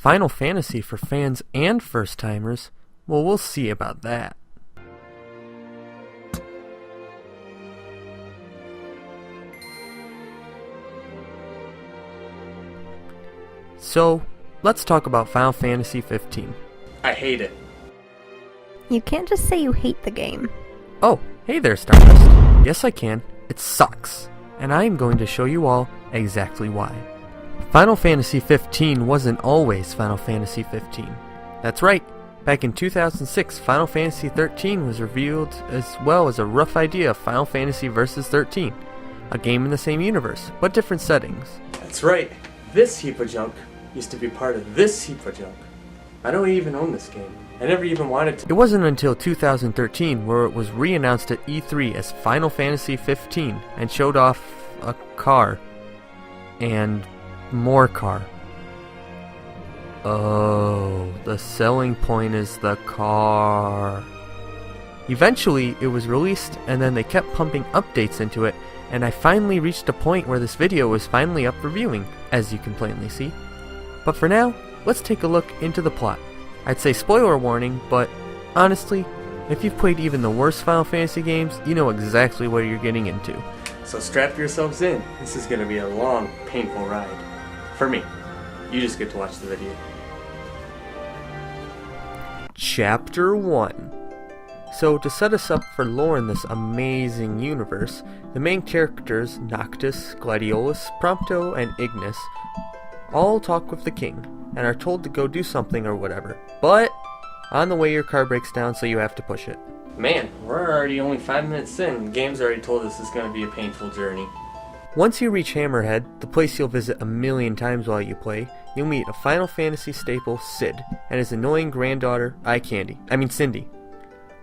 Final Fantasy for fans and first-timers? Well, we'll see about that. So, let's talk about Final Fantasy 15. I hate it. You can't just say you hate the game. Oh, hey there, Stardust. Yes, I can. It sucks. And I am going to show you all exactly why. Final Fantasy 15 wasn't always Final Fantasy 15. That's right. Back in 2006, Final Fantasy 13 was revealed as well as a rough idea of Final Fantasy Versus 13. A game in the same universe, but different settings. That's right. This heap of junk used to be part of this heap of junk. I don't even own this game. I never even wanted to. It wasn't until 2013 where it was re-announced at E3 as Final Fantasy 15 and showed off a car. And more car. Oh, the selling point is the car. Eventually, it was released and then they kept pumping updates into it, and I finally reached a point where this video was finally up for viewing, as you can plainly see. But for now, let's take a look into the plot. I'd say spoiler warning, but honestly, if you've played even the worst Final Fantasy games, you know exactly what you're getting into. So strap yourselves in. This is going to be a long, painful ride. For me. You just get to watch the video. Chapter 1. So to set us up for lore in this amazing universe, the main characters, Noctis, Gladiolus, Prompto, and Ignis, all talk with the king, and are told to go do something or whatever. But on the way your car breaks down, so you have to push it. Man, we're already only 5 minutes in. The game's already told us it's going to be a painful journey. Once you reach Hammerhead, the place you'll visit a million times while you play, you'll meet a Final Fantasy staple, Cid, and his annoying granddaughter, Cindy.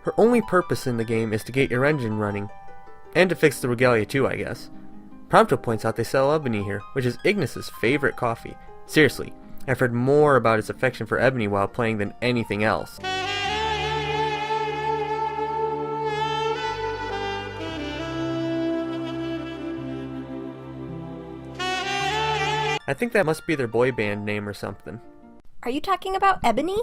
Her only purpose in the game is to get your engine running, and to fix the regalia too, I guess. Prompto points out they sell ebony here, which is Ignis's favorite coffee. Seriously, I've heard more about his affection for ebony while playing than anything else. I think that must be their boy band name or something. Are you talking about Ebony?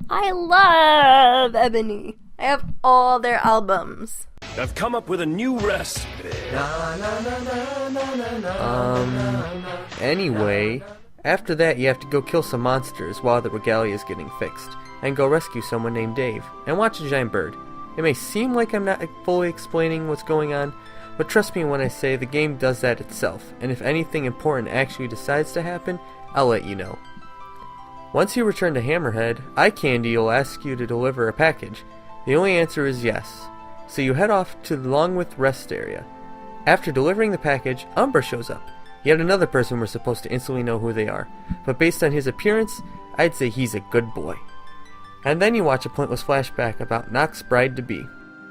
I love Ebony. I have all their albums. I've come up with a new recipe. Anyway, after that you have to go kill some monsters while the regalia is getting fixed, and go rescue someone named Dave, and watch a giant bird. It may seem like I'm not fully explaining what's going on, but trust me when I say the game does that itself, and if anything important actually decides to happen, I'll let you know. Once you return to Hammerhead, Eye Candy will ask you to deliver a package. The only answer is yes, so you head off to the Longwith rest area. After delivering the package, Umbra shows up. Yet another person we're supposed to instantly know who they are, but based on his appearance, I'd say he's a good boy. And then you watch a pointless flashback about Noct's bride-to-be.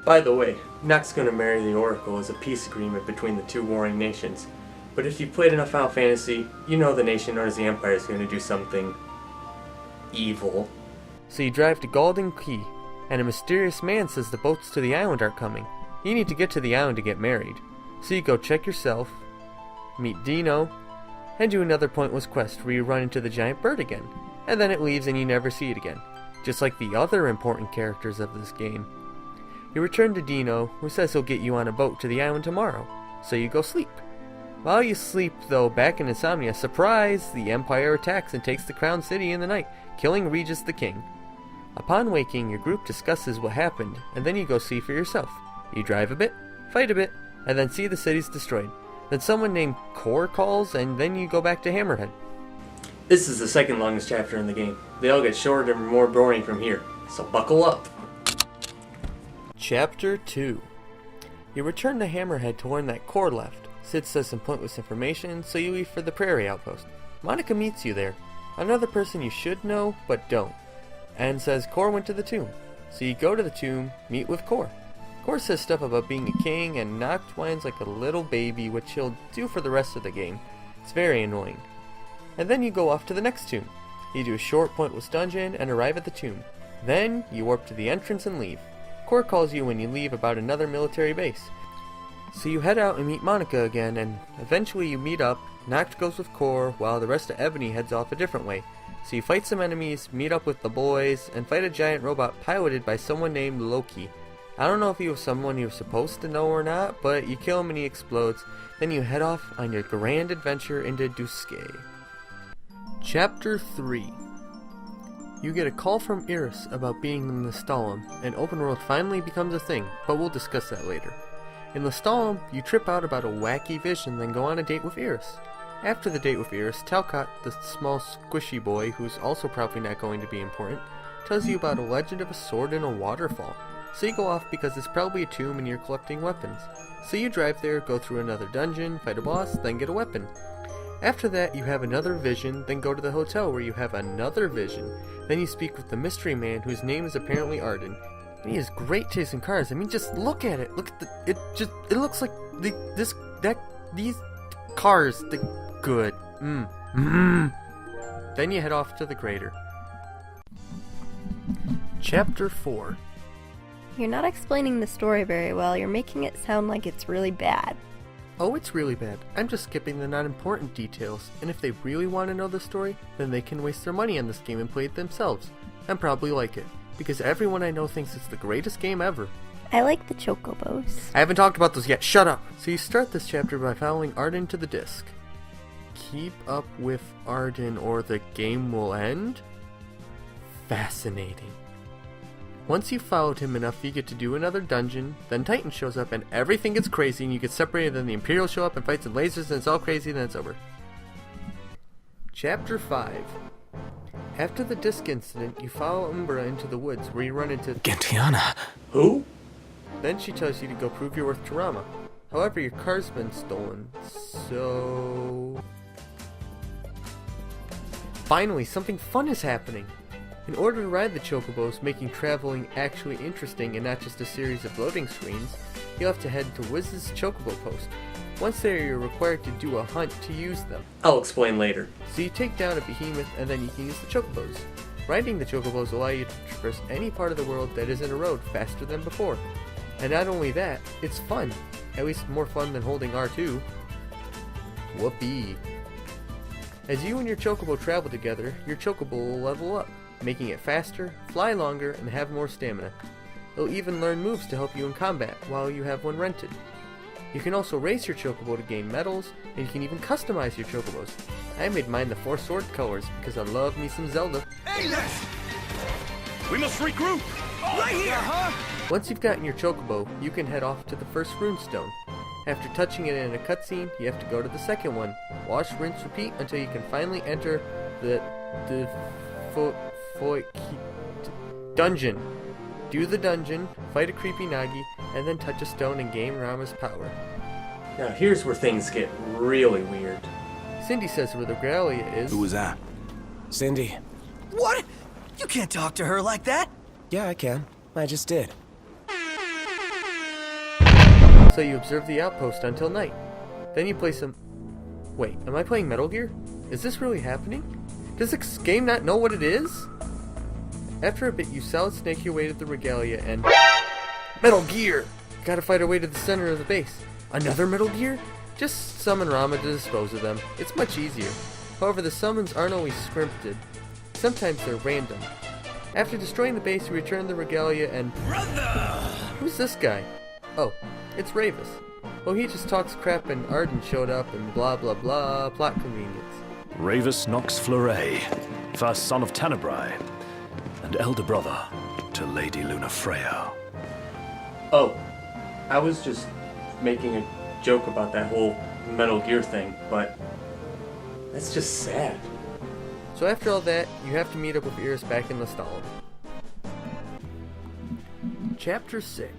By the way, Noct's gonna marry the Oracle as a peace agreement between the two warring nations. But if you've played enough Final Fantasy, you know the nation known as the Empire is gonna do something evil. So you drive to Golden Key, and a mysterious man says the boats to the island aren't coming. You need to get to the island to get married. So you go check yourself, meet Dino, and do another pointless quest where you run into the giant bird again. And then it leaves and you never see it again. Just like the other important characters of this game. You return to Dino, who says he'll get you on a boat to the island tomorrow, so you go sleep. While you sleep, though, back in Insomnia, surprise! The Empire attacks and takes the Crown City in the night, killing Regis the King. Upon waking, your group discusses what happened, and then you go see for yourself. You drive a bit, fight a bit, and then see the cities destroyed. Then someone named Core calls, and then you go back to Hammerhead. This is the second longest chapter in the game. They all get shorter and more boring from here, so buckle up! Chapter 2. You return to Hammerhead to learn that Core left. Cid says some pointless information, so you leave for the Prairie Outpost. Monica meets you there, another person you should know, but don't, and says Core went to the tomb. So you go to the tomb, meet with Core. Core says stuff about being a king, and Noct whines like a little baby, which he'll do for the rest of the game. It's very annoying. And then you go off to the next tomb. You do a short pointless dungeon and arrive at the tomb. Then you warp to the entrance and leave. Core calls you when you leave about another military base. So you head out and meet Monica again, and eventually you meet up. Noct goes with Core, while the rest of Ebony heads off a different way. So you fight some enemies, meet up with the boys, and fight a giant robot piloted by someone named Loki. I don't know if he was someone you're supposed to know or not, but you kill him and he explodes. Then you head off on your grand adventure into Duske. Chapter 3. You get a call from Iris about being in the Stalem, and Overworld finally becomes a thing, but we'll discuss that later. In the Stalem, you trip out about a wacky vision, then go on a date with Iris. After the date with Iris, Talcott, the small squishy boy, who's also probably not going to be important, tells you about a legend of a sword in a waterfall. So you go off because it's probably a tomb and you're collecting weapons. So you drive there, go through another dungeon, fight a boss, then get a weapon. After that, you have another vision, then go to the hotel where you have another vision. Then you speak with the mystery man, whose name is apparently Arden. And he has great taste in cars. I mean, just look at it. Look at it looks like these cars. Good. Then you head off to the crater. Chapter 4. You're not explaining the story very well. You're making it sound like it's really bad. Oh, it's really bad. I'm just skipping the not-important details, and if they really want to know the story, then they can waste their money on this game and play it themselves, and probably like it, because everyone I know thinks it's the greatest game ever. I like the chocobos. I haven't talked about those yet, shut up! So you start this chapter by following Arden to the disc. Keep up with Arden or the game will end? Fascinating. Once you've followed him enough, you get to do another dungeon, then Titan shows up and everything gets crazy and you get separated, then the Imperials show up and fight some lasers and it's all crazy and then it's over. Chapter 5. After the disc incident, you follow Umbra into the woods where you run into Gentiana. Who? Then she tells you to go prove your worth to Rama. However, your car's been stolen, so... Finally, something fun is happening! In order to ride the chocobos, making traveling actually interesting and not just a series of loading screens, you'll have to head to Wiz's chocobo post. Once there, you're required to do a hunt to use them. I'll explain later. So you take down a behemoth and then you can use the chocobos. Riding the chocobos allow you to traverse any part of the world that isn't a road faster than before. And not only that, it's fun. At least more fun than holding R2. Whoopee. As you and your chocobo travel together, your chocobo will level up, making it faster, fly longer, and have more stamina. It'll even learn moves to help you in combat while you have one rented. You can also race your chocobo to gain medals, and you can even customize your chocobos. I made mine the 4 sword colors because I love me some Zelda. Hey, Les! We must regroup! Right here! Once you've gotten your chocobo, you can head off to the first runestone. After touching it in a cutscene, you have to go to the second one. Wash, rinse, repeat until you can finally enter the dungeon. Do the dungeon, fight a creepy Nagi, and then touch a stone and gain Rama's power. Now here's where things get really weird. Cindy says where the Regalia is. Who was that? Cindy. What? You can't talk to her like that. Yeah, I can. I just did. So you observe the outpost until night. Then you play some... Wait, am I playing Metal Gear? Is this really happening? Does this game not know what it is? After a bit, you solid snake your way to the Regalia and... Metal Gear! Gotta fight our way to the center of the base. Another Metal Gear? Just summon Rama to dispose of them. It's much easier. However, the summons aren't always scripted. Sometimes they're random. After destroying the base, you return to the Regalia and... Brother! Who's this guy? Oh, it's Ravis. Well, he just talks crap and Arden showed up and blah blah blah, plot convenience. Ravis Nox Fleuret, first son of Tenebrae, and elder brother to Lady Luna Freya. Oh, I was just making a joke about that whole Metal Gear thing, but that's just sad. So after all that, you have to meet up with Iris back in the Stalin. Chapter 6.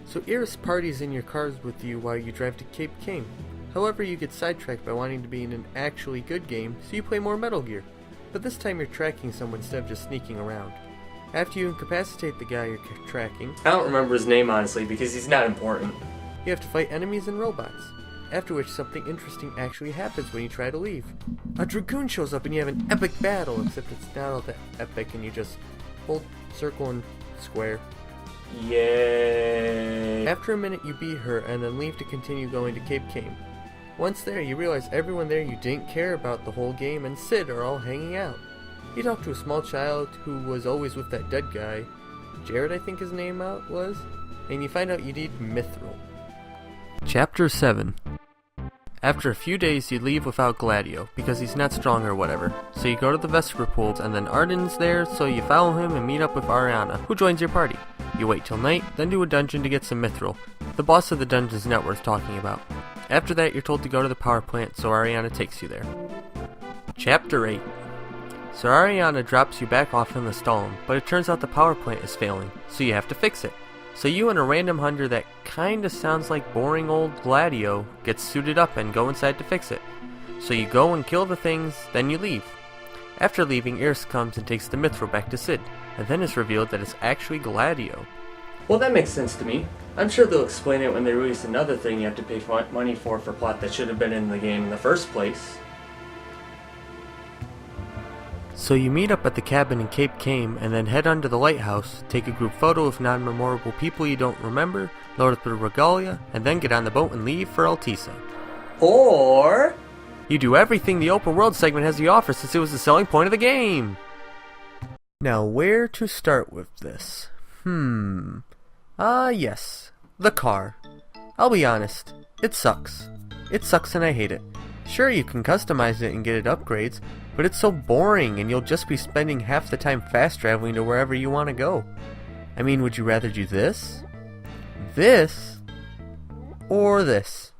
So Iris parties in your cars with you while you drive to Cape King. However, you get sidetracked by wanting to be in an actually good game, so you play more Metal Gear. But this time you're tracking someone instead of just sneaking around. After you incapacitate the guy you're tracking... I don't remember his name honestly, because he's not important. You have to fight enemies and robots. After which something interesting actually happens when you try to leave. A Dragoon shows up and you have an epic battle, except it's not all that epic and you just hold circle and square. Yay! After a minute you beat her and then leave to continue going to Cape Came. Once there, you realize everyone there you didn't care about the whole game and Sid are all hanging out. You talk to a small child who was always with that dead guy, Jared I think his name was, and you find out you need Mithril. Chapter 7. After a few days you leave without Gladio, because he's not strong or whatever. So you go to the Vesper Pools and then Arden's there, so you follow him and meet up with Ariana, who joins your party. You wait till night, then do a dungeon to get some Mithril. The boss of the dungeon is not worth talking about. After that you're told to go to the power plant, so Ariana takes you there. Chapter 8. So Ariana drops you back off in the Stalin, but it turns out the power plant is failing, so you have to fix it. So you and a random hunter that kinda sounds like boring old Gladio gets suited up and go inside to fix it. So you go and kill the things, then you leave. After leaving, Iris comes and takes the Mithril back to Sid, and then it's revealed that it's actually Gladio. Well, that makes sense to me. I'm sure they'll explain it when they release another thing you have to pay money for plot that should have been in the game in the first place. So you meet up at the cabin in Cape Came and then head under the lighthouse, take a group photo of non-memorable people you don't remember, load up the regalia, and then get on the boat and leave for Altisa. Or you do everything the open world segment has to offer since it was the selling point of the game. Now where to start with this? Yes, the car. I'll be honest, it sucks. It sucks and I hate it. Sure, you can customize it and get it upgrades, but it's so boring and you'll just be spending half the time fast traveling to wherever you want to go. I mean, would you rather do this? This? Or this?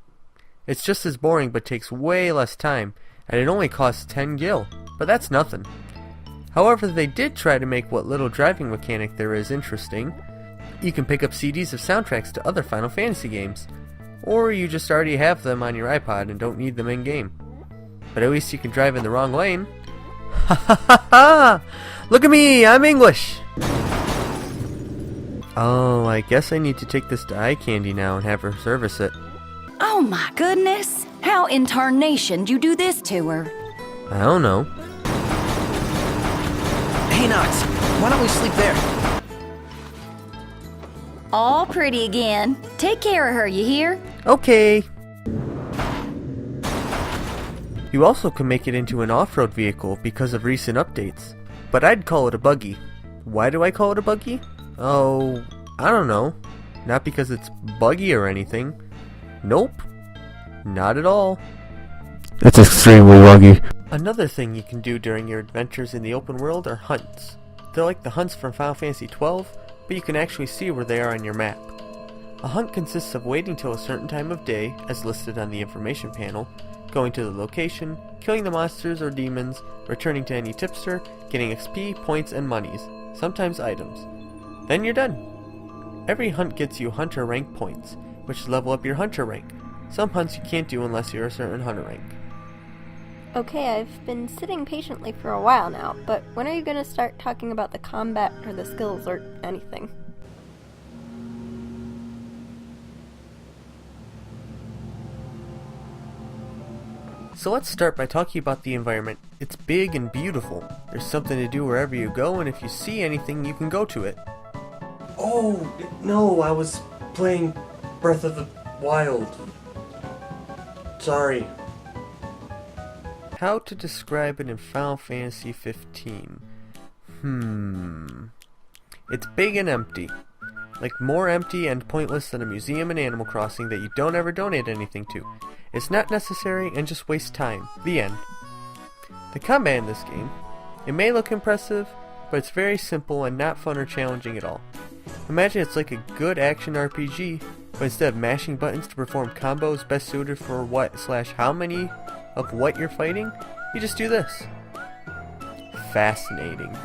It's just as boring but takes way less time, and it only costs 10 gil, but that's nothing. However, they did try to make what little driving mechanic there is interesting. You can pick up CDs of soundtracks to other Final Fantasy games, or you just already have them on your iPod and don't need them in-game. But at least you can drive in the wrong lane. Ha ha ha ha! Look at me, I'm English! Oh, I guess I need to take this to Eye Candy now and have her service it. Oh my goodness! How in tarnation you do this to her? I don't know. Hey, Nox, why don't we sleep there? All pretty again. Take care of her, you hear? Okay. You also can make it into an off-road vehicle because of recent updates, but I'd call it a buggy. Why do I call it a buggy? Oh, I don't know. Not because it's buggy or anything. Nope. Not at all. It's extremely buggy. Another thing you can do during your adventures in the open world are hunts. They're like the hunts from Final Fantasy XII, but you can actually see where they are on your map. A hunt consists of waiting till a certain time of day, as listed on the information panel, going to the location, killing the monsters or demons, returning to any tipster, getting XP, points, and monies, sometimes items. Then you're done. Every hunt gets you hunter rank points, which level up your hunter rank. Some hunts you can't do unless you're a certain hunter rank. Okay, I've been sitting patiently for a while now, but when are you going to start talking about the combat or the skills or anything? So let's start by talking about the environment. It's big and beautiful. There's something to do wherever you go, and if you see anything, you can go to it. Oh, no, I was playing Breath of the Wild. Sorry. How to describe it in Final Fantasy 15? It's big and empty. Like more empty and pointless than a museum in Animal Crossing that you don't ever donate anything to. It's not necessary and just wastes time. The end. The combat in this game, it may look impressive, but it's very simple and not fun or challenging at all. Imagine it's like a good action RPG, but instead of mashing buttons to perform combos best suited for what/how many of what you're fighting, you just do this. Fascinating.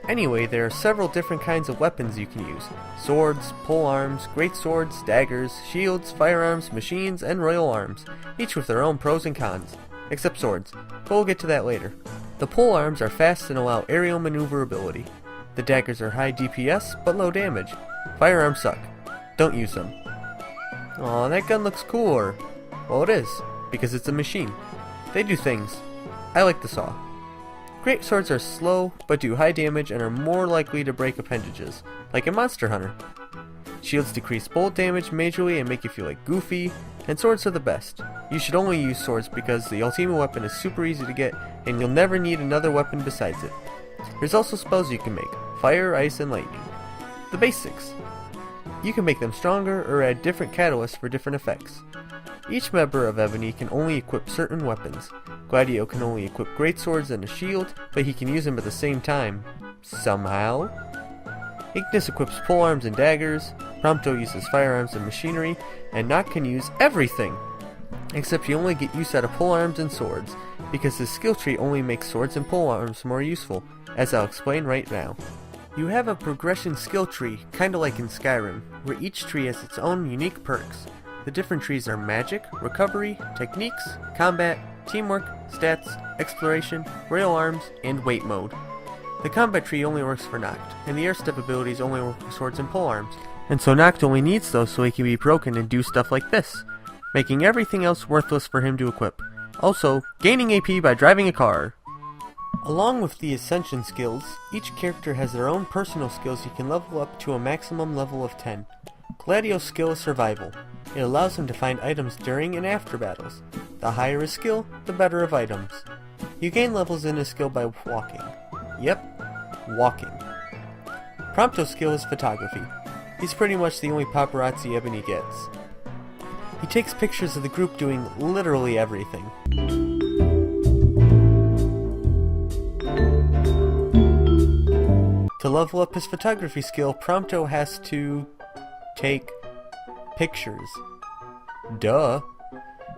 Anyway, there are several different kinds of weapons you can use. Swords, polearms, great swords, daggers, shields, firearms, machines, and royal arms, each with their own pros and cons. Except swords, but we'll get to that later. The polearms are fast and allow aerial maneuverability. The daggers are high DPS, but low damage. Firearms suck. Don't use them. Aw, that gun looks cooler. Well, it is, because it's a machine. They do things. I like the saw. Great swords are slow, but do high damage and are more likely to break appendages, like in Monster Hunter. Shields decrease bolt damage majorly and make you feel like Goofy, and swords are the best. You should only use swords because the ultimate weapon is super easy to get, and you'll never need another weapon besides it. There's also spells you can make: fire, ice, and lightning. The basics. You can make them stronger or add different catalysts for different effects. Each member of Ebony can only equip certain weapons. Gladio can only equip great swords and a shield, but he can use them at the same time. Somehow. Ignis equips polearms and daggers, Prompto uses firearms and machinery, and Noct can use everything! Except you only get use out of polearms and swords, because his skill tree only makes swords and polearms more useful, as I'll explain right now. You have a progression skill tree, kinda like in Skyrim, where each tree has its own unique perks. The different trees are magic, recovery, techniques, combat, teamwork, stats, exploration, royal arms, and wait mode. The combat tree only works for Noct, and the air step abilities only work for swords and polearms, and so Noct only needs those so he can be broken and do stuff like this, making everything else worthless for him to equip. Also, gaining AP by driving a car. Along with the Ascension skills, each character has their own personal skills you can level up to a maximum level of 10. Gladio's skill is Survival. It allows him to find items during and after battles. The higher his skill, the better of items. You gain levels in his skill by walking. Yep, walking. Prompto's skill is Photography. He's pretty much the only paparazzi Ebony gets. He takes pictures of the group doing literally everything. To level up his photography skill, Prompto has to take pictures. Duh.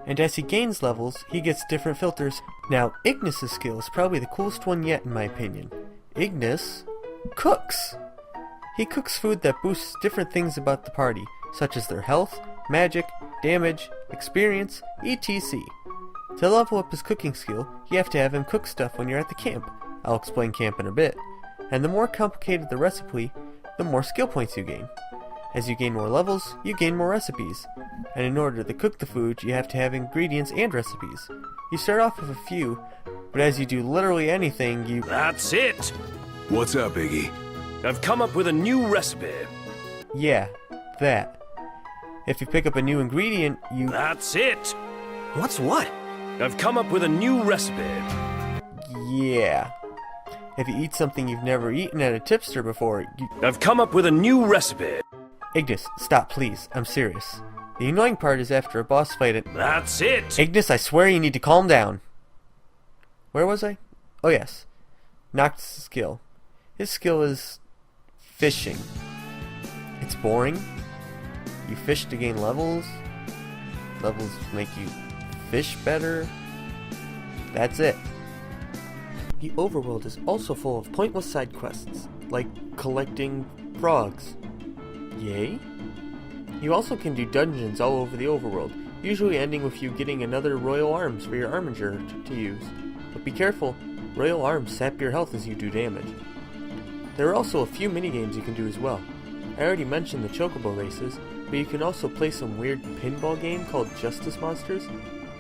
And as he gains levels, he gets different filters. Now, Ignis' skill is probably the coolest one yet in my opinion. Ignis cooks! He cooks food that boosts different things about the party, such as their health, magic, damage, experience, etc. To level up his cooking skill, you have to have him cook stuff when you're at the camp. I'll explain camp in a bit. And the more complicated the recipe, the more skill points you gain. As you gain more levels, you gain more recipes. And in order to cook the food, you have to have ingredients and recipes. You start off with a few, but as you do literally anything, you... That's it! What's up, Iggy? I've come up with a new recipe. Yeah, that. If you pick up a new ingredient, you... That's it! What's what? I've come up with a new recipe. Yeah. If you eat something you've never eaten at a tipster before, you... I've come up with a new recipe. Ignis, stop please, I'm serious. The annoying part is after a boss fight at... That's it! Ignis, I swear you need to calm down. Where was I? Oh yes. Noct's skill. His skill is... fishing. It's boring. You fish to gain levels. Levels make you fish better. That's it. The Overworld is also full of pointless side quests, like collecting frogs. Yay? You also can do dungeons all over the Overworld, usually ending with you getting another Royal Arms for your armature to use. But be careful, Royal Arms sap your health as you do damage. There are also a few minigames you can do as well. I already mentioned the Chocobo races, but you can also play some weird pinball game called Justice Monsters.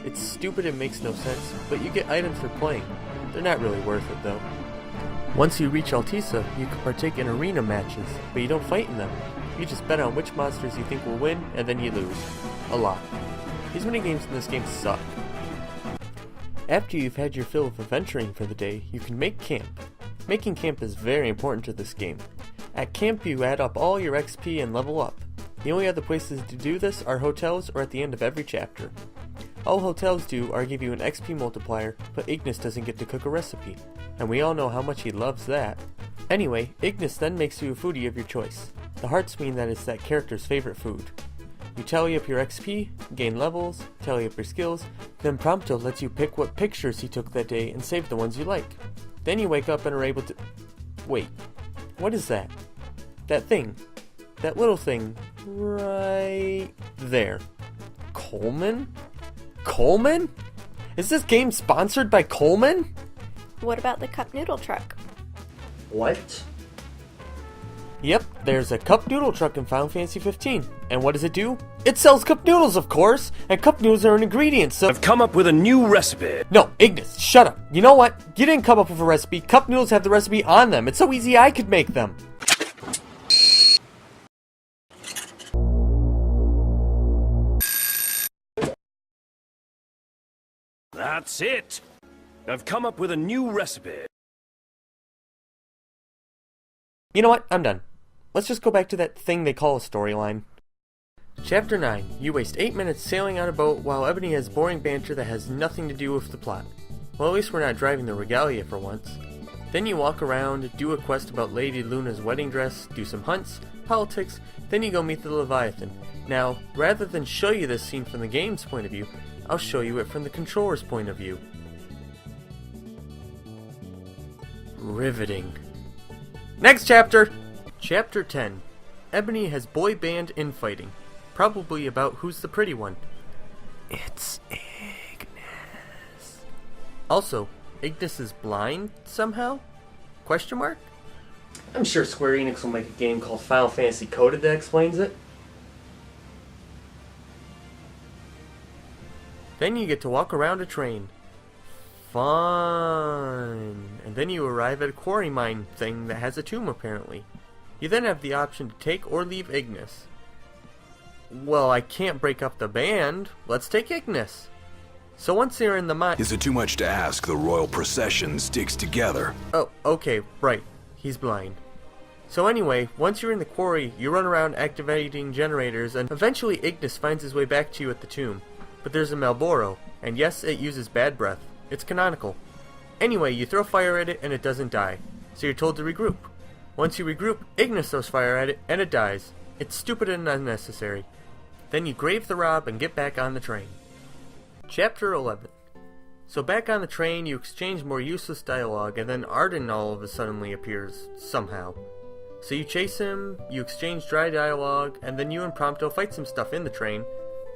It's stupid and makes no sense, but you get items for playing. They're not really worth it though. Once you reach Altisa, you can partake in arena matches, but you don't fight in them. You just bet on which monsters you think will win, and then you lose. A lot. These minigames in this game suck. After you've had your fill of adventuring for the day, you can make camp. Making camp is very important to this game. At camp you add up all your XP and level up. The only other places to do this are hotels or at the end of every chapter. All hotels do are give you an XP multiplier, but Ignis doesn't get to cook a recipe, and we all know how much he loves that. Anyway, Ignis then makes you a foodie of your choice. The hearts mean that it's that character's favorite food. You tally up your XP, gain levels, tally up your skills, then Prompto lets you pick what pictures he took that day and save the ones you like. Then you wake up and are able to... Wait, what is that? That thing. That little thing. Right there. Coleman? Coleman? Is this game sponsored by Coleman? What about the cup noodle truck? What? Yep, there's a cup noodle truck in Final Fantasy 15. And what does it do? It sells cup noodles, of course! And cup noodles are an ingredient, so— I've come up with a new recipe. No, Ignis, shut up. You know what? You didn't come up with a recipe. Cup noodles have the recipe on them. It's so easy I could make them. That's it. I've come up with a new recipe. You know what? I'm done. Let's just go back to that thing they call a storyline. Chapter 9. You waste 8 minutes sailing on a boat while Ebony has boring banter that has nothing to do with the plot. Well, at least we're not driving the regalia for once. Then you walk around, do a quest about Lady Luna's wedding dress, do some hunts, politics, then you go meet the Leviathan. Now, rather than show you this scene from the game's point of view, I'll show you it from the controller's point of view. Riveting. Next chapter! Chapter 10. Ebony has boy band infighting. Probably about who's the pretty one. It's Ignis. Also, Ignis is blind somehow? Question mark? I'm sure Square Enix will make a game called Final Fantasy Coded that explains it. Then you get to walk around a train. Fun. And then you arrive at a quarry mine thing that has a tomb apparently. You then have the option to take or leave Ignis. Well, I can't break up the band. Let's take Ignis. So once you're in the mine— Is it too much to ask the royal procession sticks together? Oh, okay, right. He's blind. So anyway, once you're in the quarry, you run around activating generators, and eventually Ignis finds his way back to you at the tomb. But there's a Malboro, and yes, it uses bad breath. It's canonical. Anyway, you throw fire at it and it doesn't die, so you're told to regroup. Once you regroup, Ignis throws fire at it and it dies. It's stupid and unnecessary. Then you grave the rob and get back on the train. Chapter 11. So back on the train, you exchange more useless dialogue, and then Arden all of a sudden appears, somehow. So you chase him, you exchange dry dialogue, and then you and Prompto fight some stuff in the train,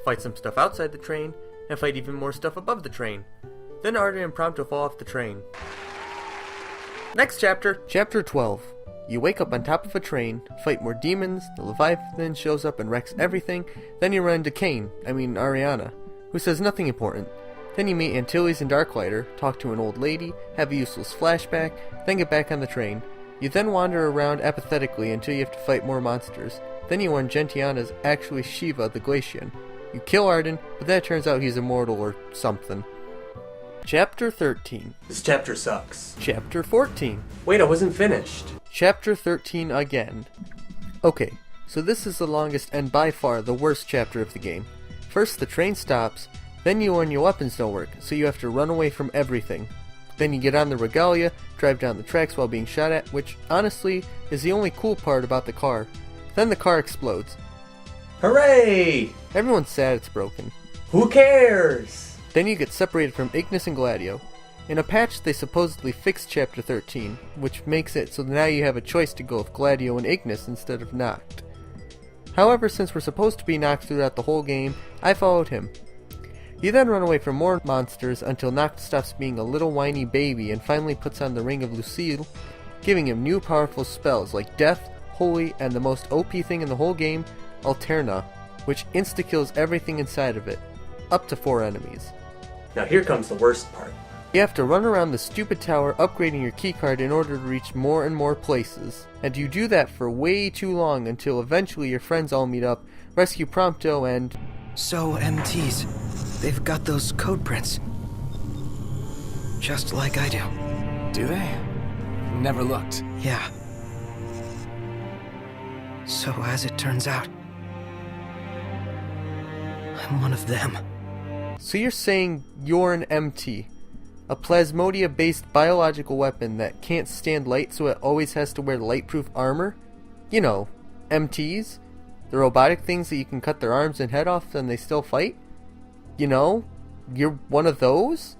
fight some stuff outside the train, and fight even more stuff above the train. Then Arden and Prompto fall off the train. Next chapter. Chapter 12. You wake up on top of a train, fight more demons, the Leviathan shows up and wrecks everything, then you run into Ariana, who says nothing important. Then you meet Antilles and Darklighter, talk to an old lady, have a useless flashback, then get back on the train. You then wander around apathetically until you have to fight more monsters. Then you learn Gentiana's actually Shiva the Glacian. You kill Arden, but then it turns out he's immortal or something. Chapter 13. This chapter sucks. Chapter 14. Wait, I wasn't finished. Chapter 13 again. Okay, so this is the longest and by far the worst chapter of the game. First the train stops, then you learn your weapons don't work, so you have to run away from everything. Then you get on the regalia, drive down the tracks while being shot at, which honestly is the only cool part about the car. Then the car explodes. Hooray! Everyone's sad it's broken. Who cares? Then you get separated from Ignis and Gladio. In a patch they supposedly fixed Chapter 13, which makes it so now you have a choice to go with Gladio and Ignis instead of Noct. However, since we're supposed to be Noct throughout the whole game, I followed him. You then run away from more monsters until Noct stops being a little whiny baby and finally puts on the Ring of Lucille, giving him new powerful spells like Death, Holy, and the most OP thing in the whole game, Alterna, which insta-kills everything inside of it, up to 4 enemies. Now here comes the worst part. You have to run around the stupid tower upgrading your keycard in order to reach more and more places. And you do that for way too long until eventually your friends all meet up, rescue Prompto and— So, MTs, they've got those code prints. Just like I do. Do they? Never looked. Yeah. So, as it turns out, I'm one of them. So you're saying you're an MT, a plasmodia-based biological weapon that can't stand light so it always has to wear lightproof armor? You know, MTs? The robotic things that you can cut their arms and head off and they still fight? You know, you're one of those?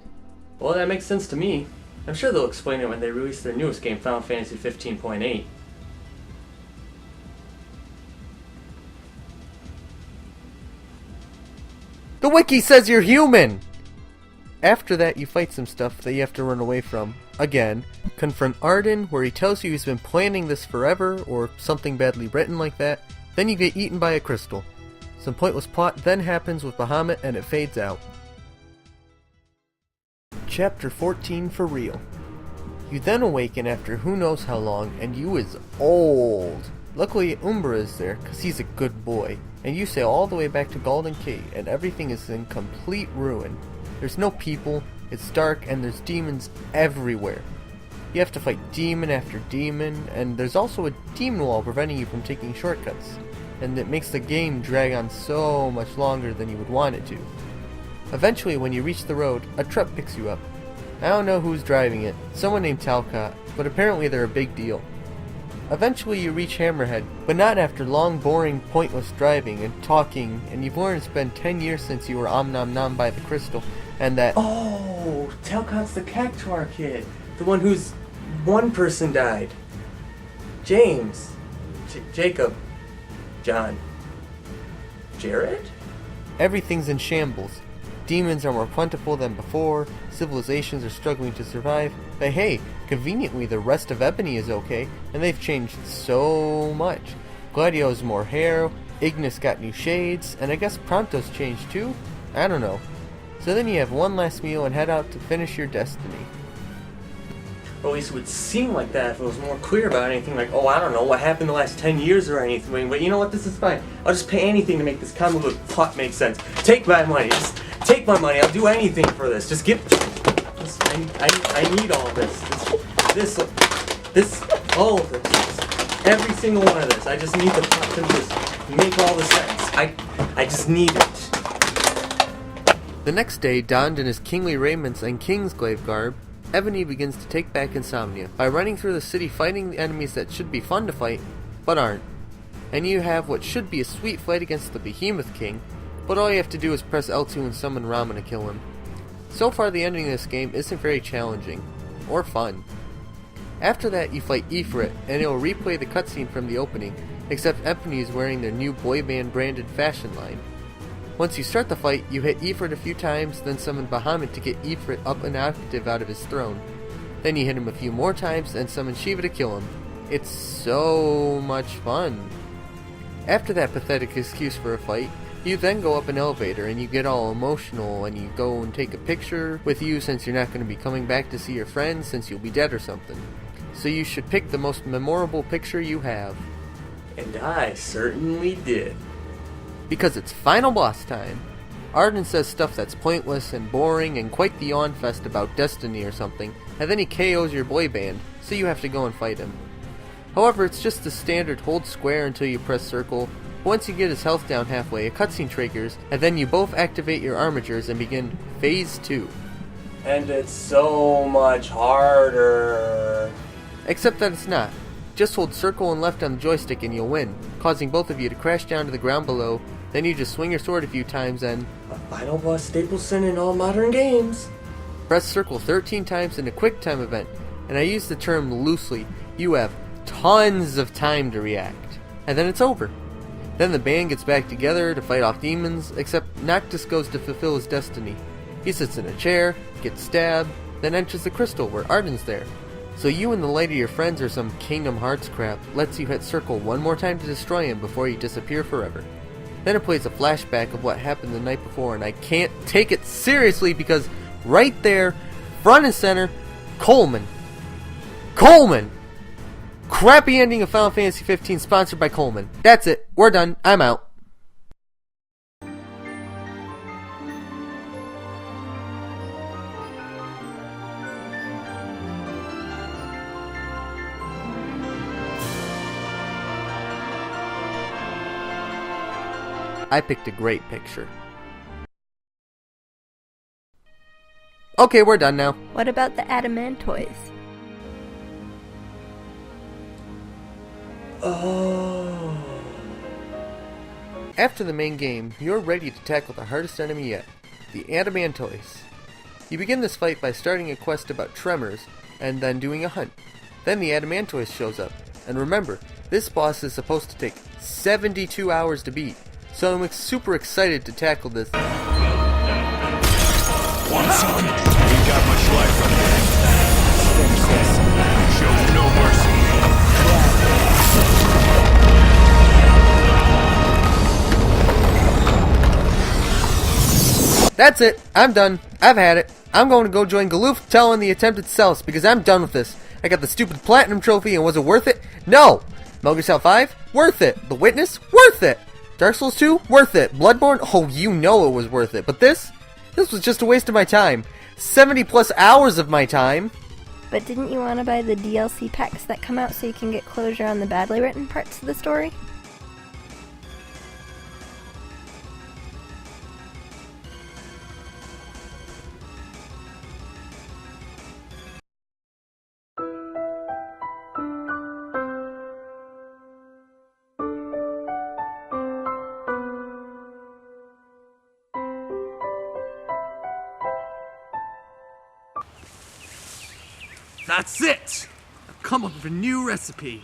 Well, that makes sense to me. I'm sure they'll explain it when they release their newest game, Final Fantasy 15.8. The wiki says you're human! After that, you fight some stuff that you have to run away from. Again, confront Arden, where he tells you he's been planning this forever, or something badly written like that. Then you get eaten by a crystal. Some pointless plot then happens with Bahamut, and it fades out. Chapter 14 for real. You then awaken after who knows how long, and you is old. Luckily, Umbra is there, cause he's a good boy, and you sail all the way back to Golden Key, and everything is in complete ruin. There's no people, it's dark, and there's demons everywhere. You have to fight demon after demon, and there's also a demon wall preventing you from taking shortcuts, and it makes the game drag on so much longer than you would want it to. Eventually, when you reach the road, a truck picks you up. I don't know who's driving it, someone named Talcott, but apparently they're a big deal. Eventually you reach Hammerhead, but not after long, boring, pointless driving and talking, and you've learned it's been 10 years since you were om-nom-nom by the crystal, and that— Oh, Talcott's the Cactuar kid. The one whose one person died. James. Jacob. John. Jared? everything's in shambles. Demons are more plentiful than before, civilizations are struggling to survive, but hey, conveniently the rest of Ebony is okay, and they've changed so much. Gladio's more hair, Ignis got new shades, and I guess Pronto's changed too? I don't know. So then you have one last meal and head out to finish your destiny. Or at least it would seem like that if it was more clear about anything like, oh, I don't know, what happened the last 10 years or anything. But you know what, this is fine. I'll just pay anything to make this convoluted plot make sense. Take my money. Just take my money. I'll do anything for this. Just give... I need all of this. This, all of this. Every single one of this. I just need the plot to just make all the sense. I just need it. The next day, donned in his kingly raiments and kingsglaive garb, Ebony begins to take back Insomnia by running through the city fighting the enemies that should be fun to fight, but aren't. And you have what should be a sweet fight against the Behemoth King, but all you have to do is press L2 and summon Ramen to kill him. So far the ending of this game isn't very challenging, or fun. After that you fight Ifrit, and it will replay the cutscene from the opening, except Ebony is wearing their new boy band branded fashion line. Once you start the fight, you hit Ifrit a few times, then summon Bahamut to get Ifrit up an octave out of his throne. Then you hit him a few more times and summon Shiva to kill him. It's so much fun. After that pathetic excuse for a fight, you then go up an elevator and you get all emotional and you go and take a picture with you since you're not going to be coming back to see your friends since you'll be dead or something. So you should pick the most memorable picture you have. And I certainly did. Because it's final boss time. Arden says stuff that's pointless and boring and quite the yawn fest about destiny or something, and then he KOs your boy band, so you have to go and fight him. However, it's just the standard hold square until you press circle. Once you get his health down halfway, a cutscene triggers, and then you both activate your armatures and begin Phase 2. And it's so much harder. Except that it's not. Just hold circle and left on the joystick and you'll win, causing both of you to crash down to the ground below. Then you just swing your sword a few times and... a final boss staple sin in all modern games. Press circle 13 times in a quick time event, and I use the term loosely. You have tons of time to react. And then it's over. Then the band gets back together to fight off demons, except Noctis goes to fulfill his destiny. He sits in a chair, gets stabbed, then enters the crystal where Arden's there. So you and the light of your friends or some Kingdom Hearts crap lets you hit circle one more time to destroy him before you disappear forever. Then it plays a flashback of what happened the night before, and I can't take it seriously because right there, front and center, Coleman! Crappy ending of Final Fantasy 15 sponsored by Coleman. That's it. We're done. I'm out. I picked a great picture. Okay, we're done now. What about the Adamantoys? Oh. After the main game, you're ready to tackle the hardest enemy yet, the Adamantoys. You begin this fight by starting a quest about tremors, and then doing a hunt. Then the Adamantoys shows up, and remember, this boss is supposed to take 72 hours to beat. So I'm super excited to tackle this. 1, on, son. We got much life remaining. Show no mercy. That's it. I'm done. I've had it. I'm going to go join Galoof, Tell, and the attempted Cells because I'm done with this. I got the stupid platinum trophy and was it worth it? No! Metal Gear Solid 5? Worth it. The Witness? Worth it. Dark Souls 2? Worth it. Bloodborne? Oh, you know it was worth it. But this was just a waste of my time. 70 plus hours of my time. But didn't you want to buy the DLC packs that come out so you can get closure on the badly written parts of the story? That's it! I've come up with a new recipe.